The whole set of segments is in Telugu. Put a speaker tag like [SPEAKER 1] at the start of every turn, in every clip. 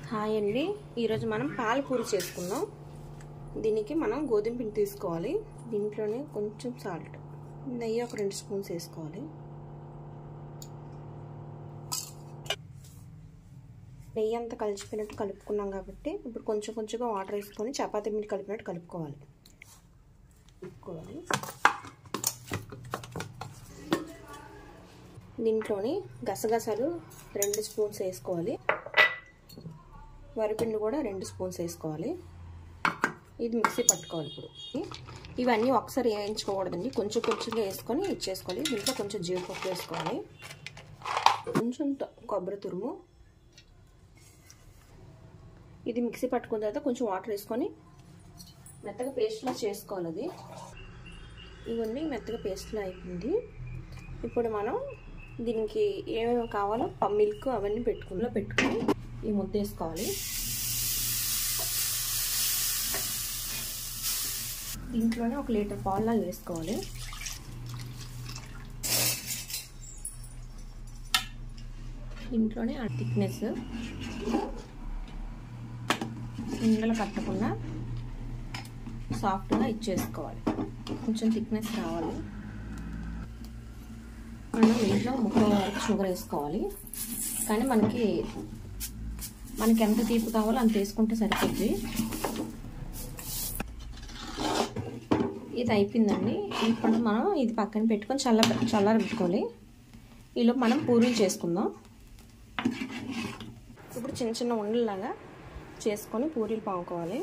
[SPEAKER 1] హాయ్ అండి, ఈరోజు మనం పాలకూర చేసుకుందాం. దీనికి మనం గోధుమ పిండి తీసుకోవాలి. దీంట్లోనే కొంచెం సాల్ట్, నెయ్యి ఒక 2 స్పూన్స్ వేసుకోవాలి. నెయ్యి అంతా కలిసిపోయినట్టు కలుపుకున్నాం కాబట్టి ఇప్పుడు కొంచెం కొంచెంగా వాటర్ వేసుకొని చపాతీ పిండి కలిపినట్టు కలుపుకోవాలి. దీంట్లోని గసగసాలు 2 స్పూన్స్ వేసుకోవాలి. వరిపిండి కూడా 2 స్పూన్స్ వేసుకోవాలి. ఇది మిక్సీ పట్టుకోవాలి. ఇప్పుడు ఇవన్నీ ఒకసారి వేయించుకోకూడదండి, కొంచెం కొంచెంగా వేసుకొని ఇచ్చేసుకోవాలి. దీంట్లో కొంచెం జీడిపప్పు వేసుకోవాలి, కొంచెం కొబ్బరి తురుము. ఇది మిక్సీ పట్టుకున్న తర్వాత కొంచెం వాటర్ వేసుకొని మెత్తగా పేస్ట్లా చేసుకోవాలి. అది ఇవన్నీ మెత్తగా పేస్ట్లా అయిపోయింది. ఇప్పుడు మనం దీనికి ఏమేమి కావాలో మిల్క్ అవన్నీ పెట్టుకొని ఈ ముద్ద వేసుకోవాలి. దీంట్లోనే 1 లీటర్ పాలు వేసుకోవాలి. దీంట్లోనే ఆ థిక్నెస్ ఉండలు కట్టకుండా సాఫ్ట్గా ఇచ్చేసుకోవాలి. కొంచెం థిక్నెస్ రావాలి. మనం దీంట్లో 3 వరకు షుగర్ వేసుకోవాలి. కానీ మనకి ఎంత తీపి కావాలో అంత వేసుకుంటే సరిపోద్ది. ఇది అయిపోయిందండి. ఇప్పుడు మనం ఇది పక్కన పెట్టుకొని చల్లారబెట్టుకోవాలి. ఈలో మనం పూరీలు చేసుకుందాం. ఇప్పుడు చిన్న చిన్న ఉండల్లాగా చేసుకొని పూరీలు పాముకోవాలి.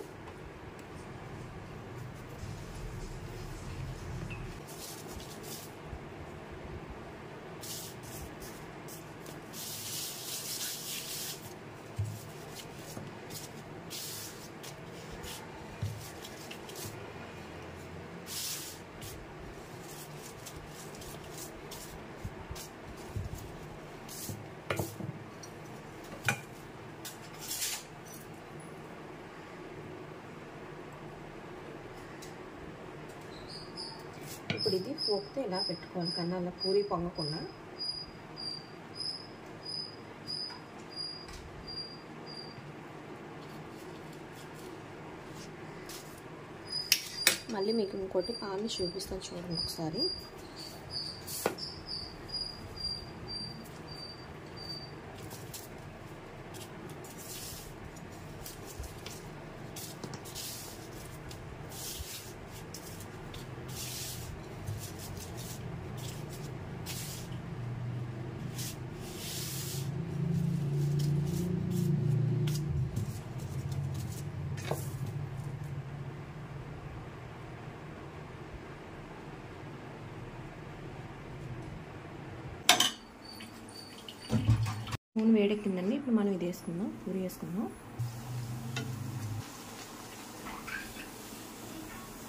[SPEAKER 1] ఇప్పుడు ఇది ఫోక్తో ఇలా పెట్టుకోవాలి, కన్నా అలా పూరి పొంగకుండా. మళ్ళీ మీకు ఇంకోటి పాలు చూపిస్తాను, చూడండి ఒకసారి. నూనె వేడెక్కిందండి. ఇప్పుడు మనం ఇది వేసుకుందాం, పూరి వేసుకుందాం.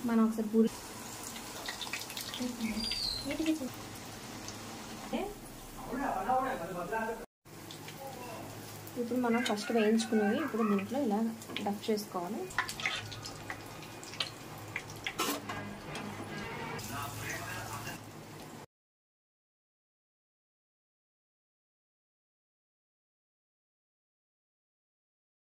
[SPEAKER 1] మనం ఒకసారి పూరి ఇప్పుడు మనం ఫస్ట్ వేయించుకునేవి ఇప్పుడు దీంట్లో ఇలా డఫ్ చేసుకోవాలి.